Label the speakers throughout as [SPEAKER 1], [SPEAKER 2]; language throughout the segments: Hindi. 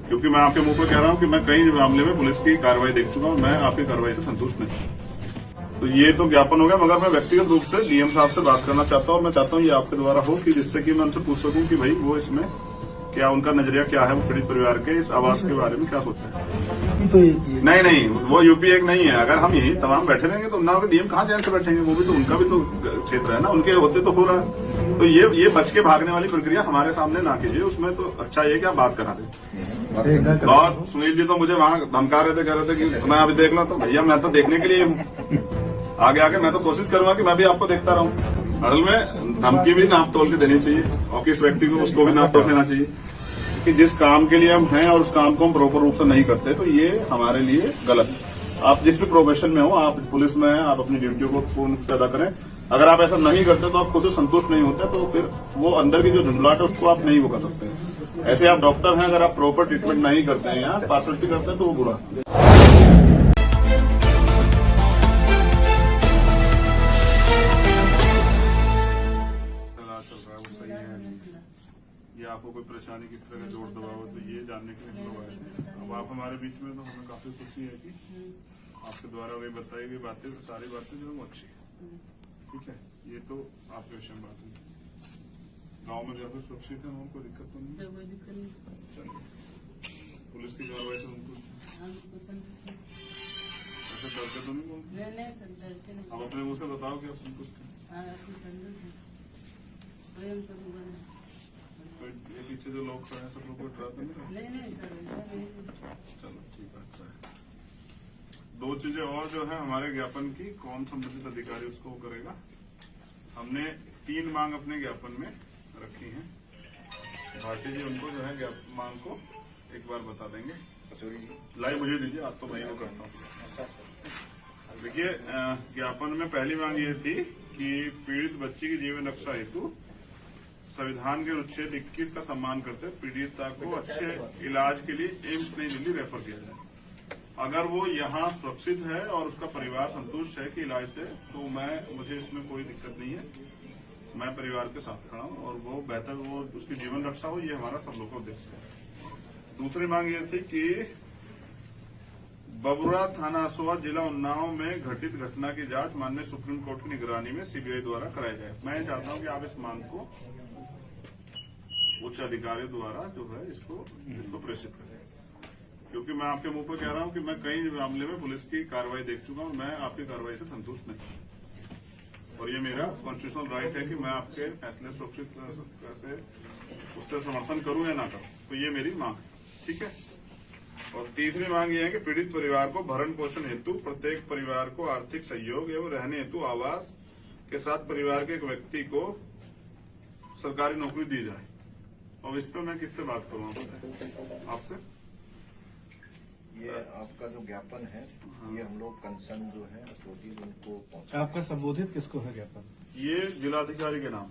[SPEAKER 1] क्योंकि मैं आपके मुंह पर कह रहा हूँ कि मैं कई मामले में पुलिस की कार्रवाई देख चुका हूँ, मैं आपकी कार्रवाई से संतुष्ट नहीं। तो ये तो ज्ञापन हो गया, मगर मैं व्यक्तिगत रूप से डीएम साहब से बात करना चाहता हूँ और मैं चाहता हूँ ये आपके द्वारा हो कि जिससे कि मैं उनसे पूछ सकूं कि भाई वो इसमें क्या उनका नजरिया क्या है, वो पीड़ित परिवार के इस आवास के बारे में क्या सोचते हैं।
[SPEAKER 2] तो ये
[SPEAKER 1] नहीं, वो यूपी एक नहीं है। अगर हम यही तमाम बैठे रहेंगे तो उन्नाव के डीएम कहाँ चैन से बैठेंगे, वो भी तो उनका भी तो क्षेत्र है ना, उनके होते तो हो रहा है। तो ये बच के भागने वाली प्रक्रिया हमारे सामने ना कीजिए। उसमें तो अच्छा ये कि आप बात करा दें। और सुनील जी तो मुझे वहां धमका रहे थे, कह रहे थे कि मैं अभी देख लो, तो भैया मैं तो देखने के लिए हूँ, आगे मैं तो कोशिश करूंगा कि मैं भी आपको देखता रहूं। असल में धमकी भी नाप तोल के देनी चाहिए और किस व्यक्ति को उसको भी नाप तोल लेना चाहिए कि जिस काम के लिए हम हैं और उस काम को हम प्रॉपर रूप से नहीं करते तो ये हमारे लिए गलत है। आप जिस भी प्रोफेशन में हो, आप पुलिस में हैं, आप अपनी ड्यूटी को पूर्ण रूप से अदा करें। अगर आप ऐसा नहीं करते तो आप खुद से संतुष्ट नहीं होते, तो फिर वो अंदर की जो झुंझलाहट है उसको आप नहीं वो कर सकते। ऐसे आप डॉक्टर हैं, अगर आप प्रॉपर ट्रीटमेंट नहीं करते हैं या पार्शलिटी करते हैं तो वो बुरा। ये आपको कोई परेशानी किस तरह का जोड़ दबाव है तो ये जानने के लिए हम लोग आए थे। अब आप हमारे बीच में तो हमें काफी खुशी है कि आपके द्वारा वही बताई गई बातें, सारी बातें जो है वो अच्छी है। ठीक है, ये तो आपके विषय में बात है। गांव में ज्यादा सुरक्षित है, उनको दिक्कत तो नहीं। चलिए, पुलिस की कार्रवाई से उनको ऐसे डरते तो नहीं। आप अपने मुंह से बताओ कि आप संतुष्ट हैं। ये पीछे जो लोग खड़े हैं सब लोग को डरा तो नहीं। चलो ठीक है, अच्छा है। दो चीजें और जो है हमारे ज्ञापन की, कौन संबंधित अधिकारी उसको करेगा। हमने 3 मांग अपने ज्ञापन में रखी हैं। भारती जी उनको जो है मांग को एक बार बता देंगे। लाइव मुझे दीजिए, आप तो मैं वो करता हूँ। देखिए, ज्ञापन में पहली मांग ये थी कि पीड़ित बच्ची की जीवन रक्षा हेतु संविधान के अनुच्छेद 21 का सम्मान करते पीड़िता को अच्छे इलाज के लिए एम्स नई दिल्ली रेफर किया जाए। अगर वो यहाँ सुरक्षित है और उसका परिवार संतुष्ट है कि इलाज से, तो मुझे इसमें कोई दिक्कत नहीं है। मैं परिवार के साथ खड़ा हूँ और वो बेहतर वो उसकी जीवन रक्षा हो, ये हमारा सब लोग का उद्देश्य है। दूसरी मांग ये थी कि बबुरा थाना असोआ जिला उन्नाव में घटित घटना की जांच माननीय सुप्रीम कोर्ट की निगरानी में सीबीआई द्वारा कराई जाए। मैं चाहता हूं कि आप इस मांग को उच्च अधिकारियों द्वारा जो है इसको प्रेषित करें, क्योंकि मैं आपके मुंह पर कह रहा हूं कि मैं कई मामले में पुलिस की कार्रवाई देख चुका हूं, मैं आपकी कार्रवाई से संतुष्ट नहीं। और ये मेरा कॉन्स्टिट्यूशनल राइट है कि मैं आपके फैसले सुरक्षित से उससे समर्थन करूं या ना करूं। तो ये मेरी मांग है, ठीक है। और तीसरी मांग ये है कि पीड़ित परिवार को भरण पोषण हेतु प्रत्येक परिवार को आर्थिक सहयोग एवं रहने हेतु आवास के साथ परिवार के एक व्यक्ति को सरकारी नौकरी दी जाए। और इस पर मैं किससे बात करूँ आपसे?
[SPEAKER 3] ये आपका जो ज्ञापन है, ये हम लोग कंसर्न जो है अथॉरिटीज उनको पहुंचा।
[SPEAKER 2] आपका संबोधित किसको है ज्ञापन?
[SPEAKER 1] ये जिलाधिकारी के नाम।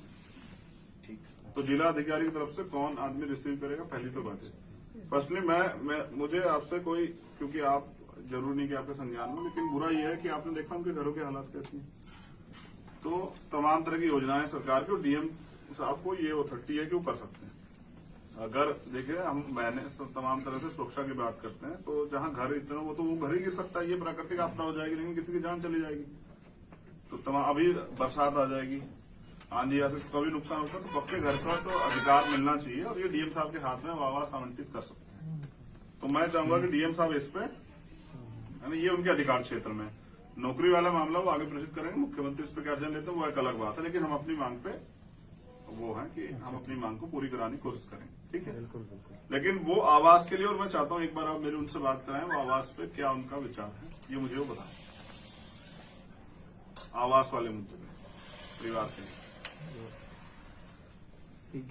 [SPEAKER 3] ठीक,
[SPEAKER 1] तो जिलाधिकारी की तरफ से कौन आदमी रिसीव करेगा, पहली तो बात है। फर्स्टली मुझे आपसे कोई, क्योंकि आप जरूर नहीं कि आपके संज्ञान में, लेकिन बुरा ये है कि आपने देखा उनके घरों के हालात कैसे हैं। तो तमाम तरह की योजनाएं सरकार की, डीएम साहब को ये अथॉरिटी है कि वो कर सकते हैं। अगर देखिए मैंने तमाम तरह से सुरक्षा की बात करते हैं, तो जहां घर इतना वो घर ही गिर सकता है, ये प्राकृतिक आपदा हो जाएगी, लेकिन किसी की जान चली जाएगी। तो तमाम अभी बरसात आ जाएगी, आंधी आ सकती, कभी नुकसान होता है, तो पक्के घर का तो अधिकार मिलना चाहिए और ये डीएम साहब के हाथ में आवास आवंटित कर सकते हैं। तो मैं चाहूंगा कि डीएम साहब इस पे, ये उनके अधिकार क्षेत्र में, नौकरी वाला मामला वो आगे प्रेषित करेंगे। मुख्यमंत्री इस पे क्या अर्जन लेते हैं वो एक अलग बात है, लेकिन हम अपनी मांग पे वो है कि हम अपनी मांग को पूरी कराने की कोशिश करेंगे, ठीक है।
[SPEAKER 2] बिल्कुल बिल्कुल।
[SPEAKER 1] लेकिन वो आवास के लिए, और मैं चाहता हूं एक बार आप मेरी उनसे बात कराएं, वो आवास पे क्या उनका विचार है, ये मुझे वो बताएं। आवास वाले मुद्दे पे परिवार के लिए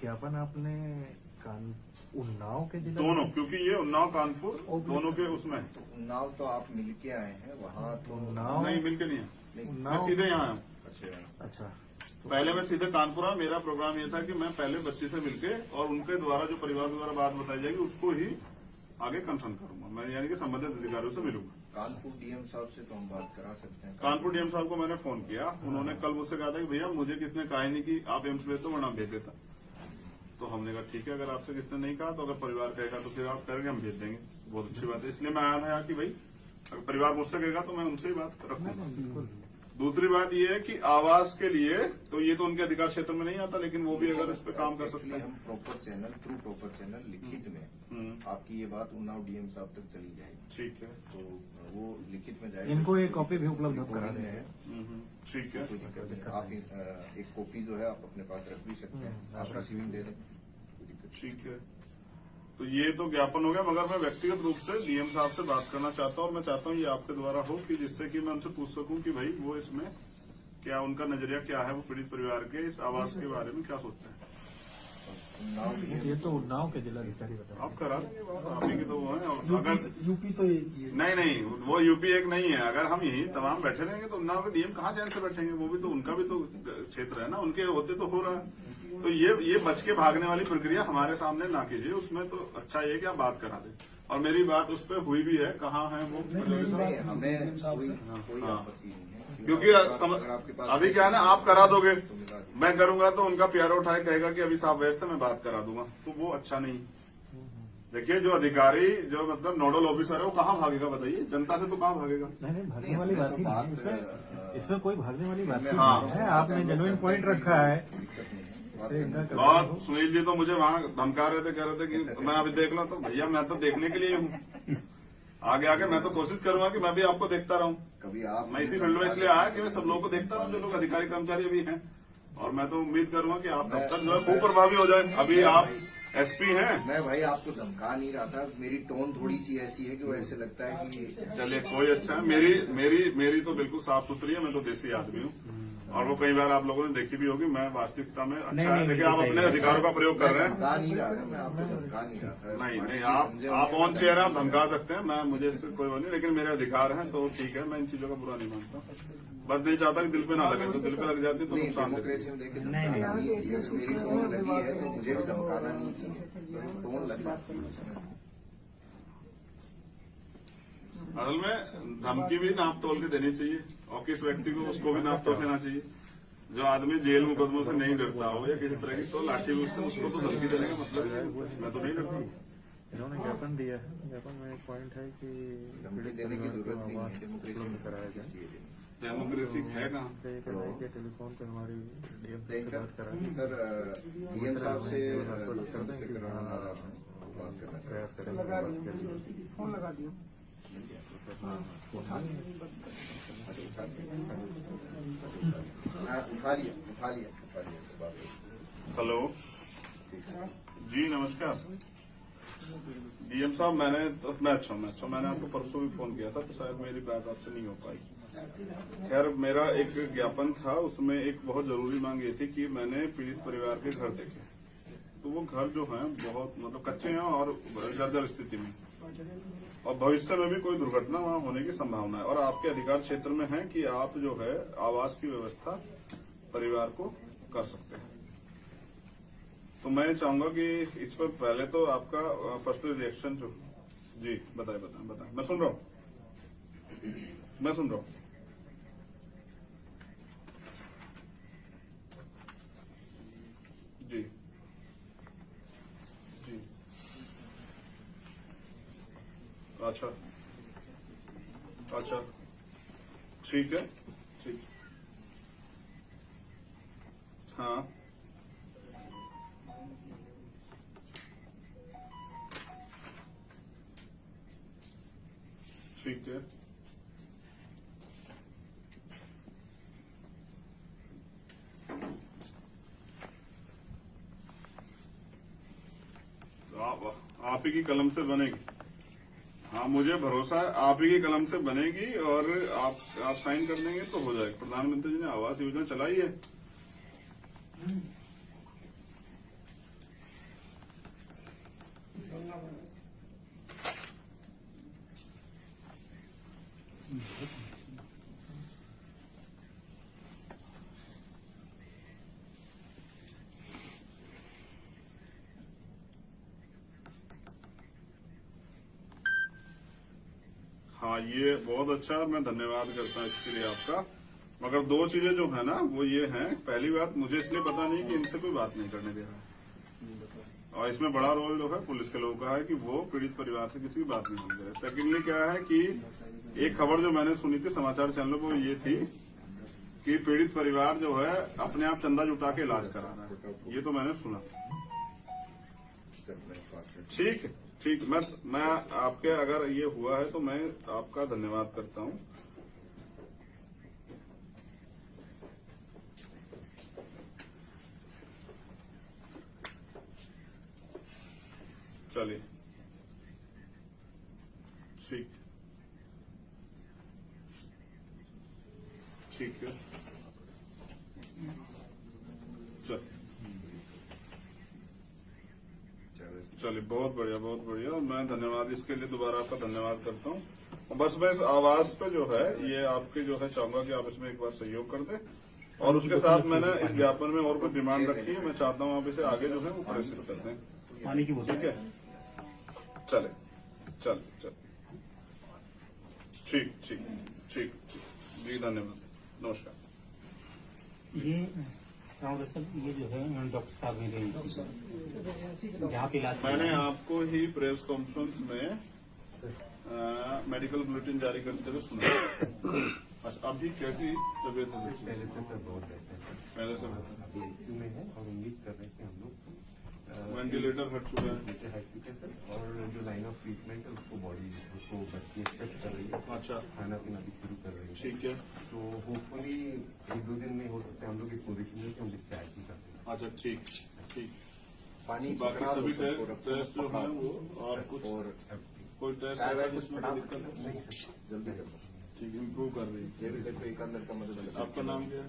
[SPEAKER 2] ज्ञापन आपने उन्नाव के जिला
[SPEAKER 1] दोनों, क्योंकि ये उन्नाव कानपुर दोनों के उसमें है।
[SPEAKER 3] उन्नाव तो आप मिलके आए हैं, वहाँ तो
[SPEAKER 2] उन्नाव
[SPEAKER 1] नहीं, मिलके नहीं है, मैं
[SPEAKER 2] उन्नाव।
[SPEAKER 1] सीधे यहाँ आया।
[SPEAKER 3] अच्छा,
[SPEAKER 1] पहले मैं सीधे कानपुर आया। मेरा प्रोग्राम ये था कि मैं पहले बच्ची से मिलके और उनके द्वारा जो परिवार द्वारा बात बताई जाएगी उसको ही आगे कंसर्न करूंगा मैं, यानी कि संबंधित अधिकारियों से मिलूंगा।
[SPEAKER 3] कानपुर डीएम साहब से तो हम बात करा सकते हैं।
[SPEAKER 1] कानपुर डीएम साहब को मैंने फोन किया, उन्होंने कल मुझसे कहा था कि भैया मुझे किसने कहा ही नहीं कि आप एम्स भेज दो, वरना भेज देता। तो हमने कहा ठीक है, अगर आपसे किसने नहीं कहा तो अगर परिवार कहेगा तो फिर आप करेंगे, हम भेज देंगे। बहुत अच्छी बात है, इसलिए मैं आया था यहाँ कि भाई अगर परिवार मुझसे कहेगा तो मैं उनसे ही बात रखूंगा। दूसरी बात ये है कि आवास के लिए तो ये तो उनके अधिकार क्षेत्र में नहीं आता, लेकिन वो भी अगर इस पे काम कर सकते
[SPEAKER 3] Actually,
[SPEAKER 1] हैं।
[SPEAKER 3] हम प्रॉपर चैनल लिखित में आपकी ये बात उन्नाव डीएम साहब तक चली जाएगी,
[SPEAKER 1] ठीक है,
[SPEAKER 3] तो वो लिखित में जाएगी।
[SPEAKER 2] इनको एक कॉपी भी उपलब्ध करा
[SPEAKER 3] recording
[SPEAKER 2] दें।
[SPEAKER 3] है,
[SPEAKER 1] ठीक है।
[SPEAKER 3] कोई दिक्कत नहीं। आप एक कॉपी जो है आप अपने पास रख भी सकते हैं, आप रिसीविंग दे दें, कोई दिक्कत नहीं।
[SPEAKER 1] ठीक है, तो ये तो ज्ञापन हो गया, मगर मैं व्यक्तिगत रूप से डीएम साहब से बात करना चाहता हूँ, और मैं चाहता हूँ ये आपके द्वारा हो कि जिससे कि मैं उनसे पूछ सकूं कि भाई वो इसमें क्या उनका नजरिया क्या है, वो पीड़ित परिवार के इस आवास के बारे में क्या सोचते हैं।
[SPEAKER 3] उन्नाव
[SPEAKER 2] ये तो उन्नाव के जिलाधिकारी बताओ।
[SPEAKER 1] आप करा देंगे बात, आप ही की तो वो है। और अगर
[SPEAKER 4] यूपी तो एक ही है।
[SPEAKER 1] नहीं, वो यूपी एक नहीं है। अगर हम यही तमाम बैठे रहेंगे तो उन्नाव के डीएम कहाँ चैन से बैठेंगे, वो भी तो उनका भी तो क्षेत्र है ना, उनके होते तो हो रहा है। तो ये बच के भागने वाली प्रक्रिया हमारे सामने ना कीजिए, उसमें तो अच्छा ये कि आप बात करा दें। और मेरी बात उस पर हुई भी है, कहाँ है वो,
[SPEAKER 3] नहीं, हमें कोई आपत्ति नहीं है,
[SPEAKER 1] क्योंकि
[SPEAKER 3] अगर आपके पास
[SPEAKER 1] अभी क्या है ना, आप करा दोगे, मैं करूंगा तो उनका प्यारा उठाए कहेगा कि अभी साहब व्यस्त है, मैं बात करा दूंगा, तो वो अच्छा नहीं। देखिए, जो अधिकारी जो मतलब नोडल ऑफिसर है वो कहाँ भागेगा बताइए, जनता से तो कहाँ भागेगा।
[SPEAKER 2] नहीं, भागने वाली बात ही नहीं है इसमें कोई भागने वाली बात ही
[SPEAKER 1] हाँ।
[SPEAKER 2] नहीं है। आपने जेन्युइन पॉइंट रखा है।
[SPEAKER 1] और सुनील जी तो मुझे वहाँ धमका रहे थे, कह रहे थे कि मैं अभी देख लूं, तो भैया मैं तो देखने के लिए हूँ, आगे आगे मैं तो कोशिश करूंगा कि मैं भी आपको देखता रहूं।
[SPEAKER 3] कभी आप
[SPEAKER 1] मैं इसी फील्ड में इसलिए आया कि मैं सब लोगों को देखता रहूं, जो लोग अधिकारी कर्मचारी भी हैं, और मैं तो उम्मीद करूंगा कि आप तब तक जो है खूब प्रभावी हो जाए। अभी आप एसपी हैं।
[SPEAKER 3] मैं भाई आपको धमका नहीं रहा था, मेरी टोन थोड़ी सी ऐसी है कि वो ऐसे लगता है कि
[SPEAKER 1] चलिए कोई अच्छा है, मेरी तो बिल्कुल साफ सुथरी है, मैं तो देसी आदमी हूँ, और वो कई बार आप लोगों ने देखी भी होगी। मैं वास्तविकता में अच्छा है, देखिए आप अपने अधिकारों का प्रयोग कर रहे हैं।
[SPEAKER 3] धमका नहीं रहा था, मैं आपको धमका नहीं रहा था।
[SPEAKER 1] नहीं, आप ऑन चेयर आप धमका सकते हैं, मैं मुझे इससे कोई वो नहीं, लेकिन मेरे अधिकार हैं तो ठीक है, मैं इन चीजों का बुरा नहीं मानता। बस नहीं चाहता कि दिल पे ना लगे, तो दिल पे लग जाती तो नुकसान देती।
[SPEAKER 3] डेमोक्रेसी में देखिए मेरी टोन लगी है तो मुझे भी धमकाना नहीं चाहिए, टोन लगा।
[SPEAKER 1] असल में धमकी भी नाप तोल के देनी चाहिए, और किस व्यक्ति को उसको भी नाप तोल देना चाहिए। जो आदमी जेल मुकदमों से नहीं डरता हो या किसी तरह की, तो लाठी उससे उसको तो धमकी देने का मतलब है, मैं तो नहीं डरता।
[SPEAKER 2] इन्होंने ज्ञापन दिया है, ज्ञापन में एक पॉइंट है कि
[SPEAKER 3] धमकी देने की जरूरत नहीं है, डेमोक्रेसी में
[SPEAKER 2] कराया जाए।
[SPEAKER 1] डेमोक्रेसी है कहाँ?
[SPEAKER 2] टेलीफोन पे हमारी डीएम
[SPEAKER 3] देख
[SPEAKER 2] से बात करा
[SPEAKER 3] सर डीएम साहब से कराना बात करना चाहिए।
[SPEAKER 4] फोन लगा दिया।
[SPEAKER 3] उठा लिया
[SPEAKER 1] हेलो जी, नमस्कार डीएम साहब। मैं अच्छा हूँ। मैंने आपको परसों भी फोन किया था, तो शायद मेरी बात आपसे नहीं हो पाई। खैर, मेरा एक ज्ञापन था, उसमें एक बहुत जरूरी मांग ये थी कि मैंने पीड़ित परिवार के घर देखे, तो वो घर जो हैं बहुत मतलब कच्चे हैं और जर्जर स्थिति में, और भविष्य में भी कोई दुर्घटना वहां होने की संभावना है, और आपके अधिकार क्षेत्र में है कि आप जो है आवास की व्यवस्था परिवार को कर सकते हैं। तो मैं चाहूंगा कि इस पर पहले तो आपका फर्स्ट रिएक्शन जो जी बताएं। मैं सुन रहा हूँ। जी जी, अच्छा, ठीक है, ठीक, हाँ, ठीक है, तो आप ही की कलम से बनेगी। हाँ, मुझे भरोसा है आप ही की कलम से बनेगी, और आप साइन कर देंगे तो हो जाएगा। प्रधानमंत्री जी ने आवास योजना चलाई है। हाँ, ये बहुत अच्छा, मैं धन्यवाद करता हूँ इसके लिए आपका। मगर दो चीजें जो है ना वो ये हैं, पहली बात, मुझे इसलिए पता नहीं कि इनसे कोई बात नहीं करने दे रहा है। और इसमें बड़ा रोल जो है पुलिस के लोगों का है कि वो पीड़ित परिवार से किसी की बात नहीं सुनते। सेकेंडली क्या है कि एक खबर जो मैंने सुनी थी समाचार चैनलों पर, ये थी कि पीड़ित परिवार जो है अपने आप चंदा जुटा के इलाज करा रहा है, ये तो मैंने सुना। ठीक है, ठीक। मैं आपके अगर ये हुआ है तो मैं आपका धन्यवाद करता हूँ। चलिए, ठीक ठीक है, चलिए, बहुत बढ़िया, बहुत बढ़िया। और मैं धन्यवाद इसके लिए दोबारा आपका धन्यवाद करता हूँ। बस मैं इस आवाज पे जो है ये आपके जो है चाहूंगा कि आप इसमें एक बार सहयोग कर दें। और उसके साथ मैंने इस ज्ञापन में और कुछ डिमांड रखी है, मैं चाहता हूँ आप इसे आगे जो है वो प्रेषित कर दें।
[SPEAKER 2] पानी की बोतल,
[SPEAKER 1] ठीक है, चले, चल चल, ठीक ठीक ठीक ठीक जी, धन्यवाद, नमस्कार।
[SPEAKER 4] ये ये जो है डॉक्टर साहब ने जहाँ पे इलाज
[SPEAKER 1] मैंने आपको ही प्रेस कॉन्फ्रेंस में मेडिकल बुलेटिन जारी करते हुए सुना। अच्छा, अभी कैसी तबीयत है?
[SPEAKER 2] पहले से तो बहुत बेहतर है,
[SPEAKER 1] पहले से बेहतर,
[SPEAKER 2] अभी आईसीयू में है और उम्मीद कर रहे हैं हम लोग
[SPEAKER 1] वेंटिलेटर हट चुका है।
[SPEAKER 2] सर, और जो लाइन ऑफ ट्रीटमेंट है उसको बॉडी उसको बच्ची एक्सेप्ट कर रही है।
[SPEAKER 1] अच्छा,
[SPEAKER 2] खाना पीना भी शुरू कर रही है।
[SPEAKER 1] ठीक है,
[SPEAKER 2] तो होपफुली 1-2 दिन में हो सकता है हम लोग इस पोजीशन में कि हम डिस्चार्ज भी कर दें।
[SPEAKER 1] अच्छा, ठीक ठीक।
[SPEAKER 3] पानी
[SPEAKER 1] बाकी
[SPEAKER 3] पकड़ा
[SPEAKER 1] सभी
[SPEAKER 3] दो सबको,
[SPEAKER 1] टेस्ट जो है वो और कुछ
[SPEAKER 3] और
[SPEAKER 1] कोई टेस्ट
[SPEAKER 3] चाय
[SPEAKER 1] ऐसा
[SPEAKER 3] वाय कुछ
[SPEAKER 1] जिसमें
[SPEAKER 3] फटाफट
[SPEAKER 1] दिक्कत है?
[SPEAKER 3] जल्दी कर दो।
[SPEAKER 1] ठीक, इम्प्रूव कर रही है।
[SPEAKER 3] ये भी देखो एक अंदर का मतलब
[SPEAKER 1] आपका नाम क्या है?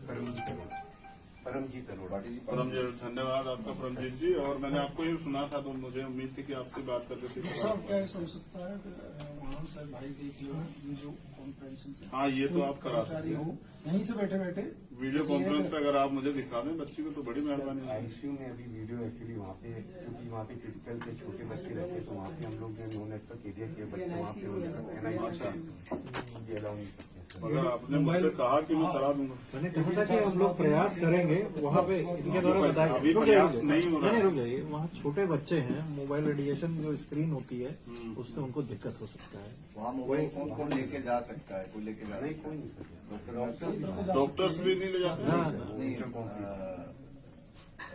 [SPEAKER 2] परमजीत अरोड़ा।
[SPEAKER 3] बाटी जी
[SPEAKER 1] परमजीत, धन्यवाद आपका परमजीत जी। और मैंने आपको ये सुना था तो मुझे उम्मीद थी कि आपसे बात करके सीखा।
[SPEAKER 5] साहब क्या ऐसा हो सकता है वहाँ से भाई देख लो वीडियो कॉन्फ्रेंसिंग से?
[SPEAKER 1] हाँ, ये तो आप करा सकते
[SPEAKER 5] हो
[SPEAKER 1] हो।
[SPEAKER 5] यहीं से बैठे बैठे
[SPEAKER 1] वीडियो कॉन्फ्रेंस पे अगर आप मुझे दिखा दें बच्ची को तो बड़ी मेहरबानी है।
[SPEAKER 2] आईसीयू में अभी वीडियो एक्चुअली वहाँ पे, क्योंकि वहाँ पे क्रिटिकल के छोटे बच्चे रहते हैं, तो वहाँ पे हम लोग ने नो नेटवर्क एरिया के बच्चे वहाँ पे एनआईसी अलाउ नहीं करते।
[SPEAKER 1] अगर आपने मुझसे कहा कि मैं करा दूंगा,
[SPEAKER 6] मैंने कहा था कि हम लोग प्रयास करेंगे वहाँ पे इनके द्वारा बताया।
[SPEAKER 1] अभी
[SPEAKER 6] रुक जाइए,
[SPEAKER 1] प्रयास नहीं हो रहा है।
[SPEAKER 6] रुक जाइए। वहाँ छोटे बच्चे हैं, मोबाइल रेडिएशन जो स्क्रीन होती है उससे उनको दिक्कत हो सकता है।
[SPEAKER 3] वहाँ मोबाइल कौन कौन लेके जा सकता है? कोई लेके जा
[SPEAKER 2] नहीं,
[SPEAKER 3] सकता
[SPEAKER 2] कोई
[SPEAKER 3] है?
[SPEAKER 2] नहीं सकता।
[SPEAKER 3] डॉक्टर
[SPEAKER 1] डॉक्टर्स भी नहीं ले जाते
[SPEAKER 6] हाँ,
[SPEAKER 1] हैं।
[SPEAKER 3] नहीं,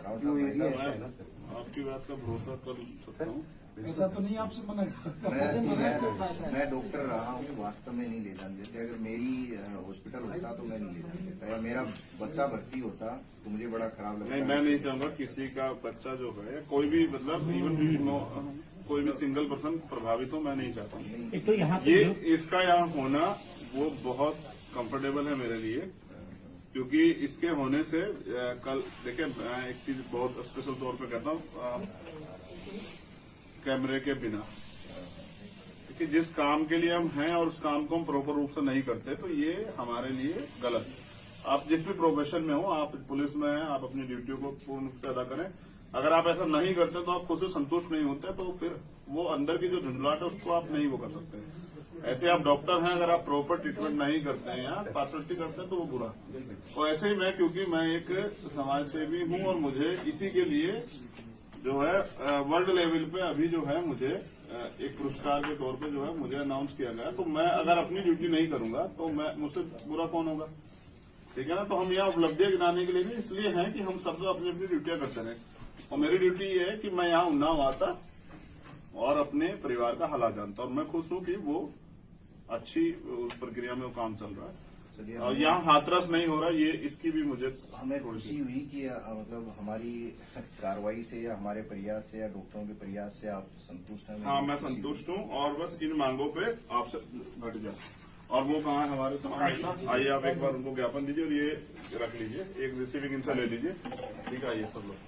[SPEAKER 3] राउत
[SPEAKER 2] जो
[SPEAKER 3] साहब
[SPEAKER 2] एरिया
[SPEAKER 3] बैठा
[SPEAKER 2] है ना सर,
[SPEAKER 1] आपकी बात का भरोसा कर सकता हूँ।
[SPEAKER 5] ऐसा तो नहीं आपसे मना कर
[SPEAKER 3] मैं डॉक्टर रहा हूँ, वास्तव में नहीं ले जाने देते। अगर मेरी हॉस्पिटल होता तो मैं नहीं ले जाने देता, या मेरा बच्चा भर्ती होता तो मुझे बड़ा खराब लगता।
[SPEAKER 1] नहीं, मैं नहीं चाहूंगा किसी का बच्चा जो है कोई भी मतलब इवन कोई भी सिंगल पर्सन प्रभावित हो, मैं नहीं चाहता हूँ।
[SPEAKER 4] एक तो यहाँ पे
[SPEAKER 1] ये इसका यहाँ होना वो बहुत कंफर्टेबल है मेरे लिए, क्योंकि इसके होने से कल देखिए मैं एक चीज बहुत स्पेशल तौर पे कहता हूँ, कैमरे के बिना क्योंकि जिस काम के लिए हम हैं और उस काम को हम प्रॉपर रूप से नहीं करते तो ये हमारे लिए गलत है। आप जिस भी प्रोफेशन में हो, आप पुलिस में हैं, आप अपनी ड्यूटी को पूर्ण रूप से अदा करें। अगर आप ऐसा नहीं करते तो आप खुद से संतुष्ट नहीं होते, तो फिर वो अंदर की जो झुंझलाहट है उसको आप नहीं वो कर सकते। ऐसे आप डॉक्टर हैं, अगर आप प्रॉपर ट्रीटमेंट नहीं करते हैं या पार्शलिटी करते हैं तो वो बुरा। और ऐसे ही मैं, क्योंकि मैं एक समाज सेवी हूँ और मुझे इसी के लिए जो है वर्ल्ड लेवल पे अभी जो है मुझे एक पुरस्कार के तौर पे जो है मुझे अनाउंस किया गया। तो मैं अगर अपनी ड्यूटी नहीं करूंगा तो मैं मुझसे बुरा कौन होगा? ठीक है ना। तो हम यहाँ उपलब्धियां गिनाने के लिए नहीं, इसलिए हैं कि हम सब अपनी अपनी ड्यूटियां करते रहे। और मेरी ड्यूटी ये है कि मैं यहाँ उन्नाव आता और अपने परिवार का हालात जानता, और मैं खुश हूँ कि वो अच्छी उस प्रक्रिया में वो काम चल रहा है
[SPEAKER 3] चलिए,
[SPEAKER 1] और यहाँ हाथरस नहीं हो रहा। ये इसकी भी मुझे
[SPEAKER 3] हमें खुशी हुई कि मतलब हमारी कार्रवाई से या हमारे प्रयास से या डॉक्टरों के प्रयास से आप संतुष्ट हैं?
[SPEAKER 1] हाँ, मैं संतुष्ट हूँ और बस इन मांगों पे आपसे घट जाए। और वो कहाँ है हमारे सामने? आइए आप एक बार उनको ज्ञापन दीजिए और ये रख लीजिए, एक रिसीविंग इनसे ले लीजिए। ठीक है, आइए सब लोग।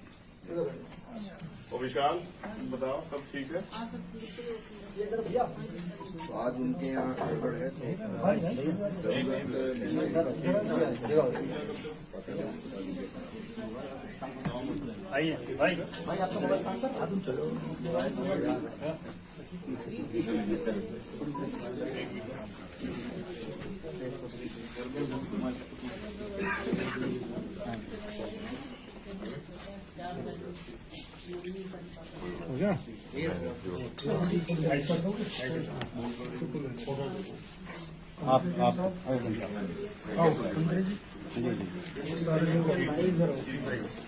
[SPEAKER 1] और विशाल बताओ, सब ठीक है?
[SPEAKER 3] तो आज उनके यहाँ गड़बड़ है
[SPEAKER 4] आइए भाई,
[SPEAKER 6] हो गया? आप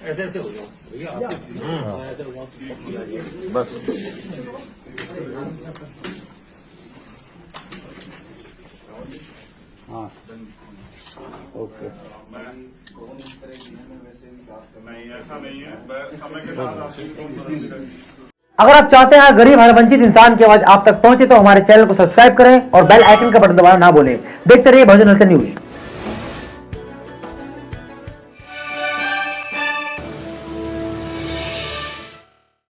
[SPEAKER 4] ऐसे ऐसे हो जाओ भैया
[SPEAKER 1] बस
[SPEAKER 2] हाँ ओके
[SPEAKER 1] नहीं, ऐसा नहीं है। समय के साथ आप
[SPEAKER 7] अगर आप चाहते हैं गरीब हर वंचित इंसान की आवाज आप तक पहुंचे तो हमारे चैनल को सब्सक्राइब करें और बेल आइकन का बटन दबाना ना भूलें। देखते रहिए बहुजन हलचल न्यूज।